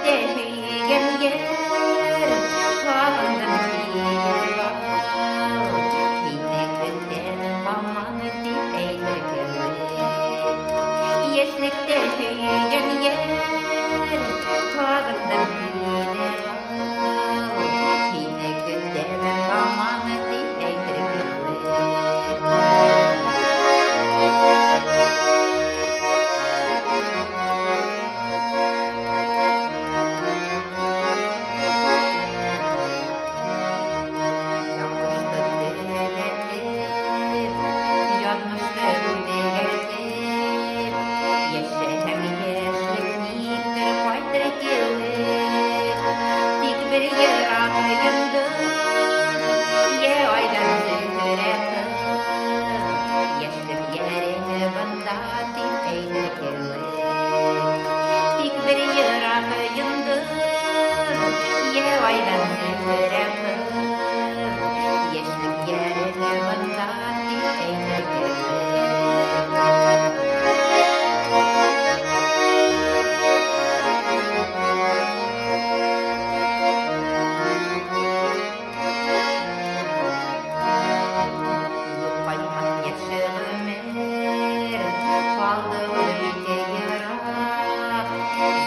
Yeşlikten yer tağından giyer yine günden aman dipeyler Yeşlikten yer tağından giyer yine günden aman dipeyler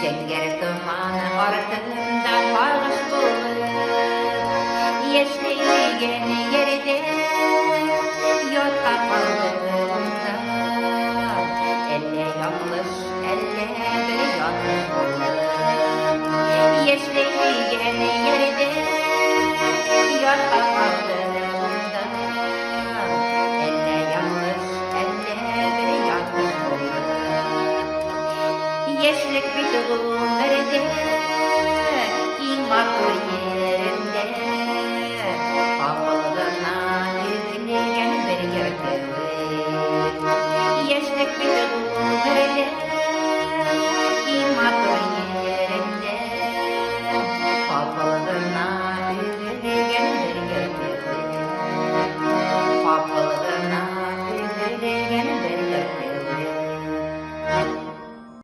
Zenger duman ortasında varmış bulur Yeşilgen yerde yok kapalığında Elle yanlış, elle bir yanlış bulur Yeşilgen yerde yok kapalığında Elle yanlış, elle bir yanlış bulur Yeşlik bir doğum nerede? İn var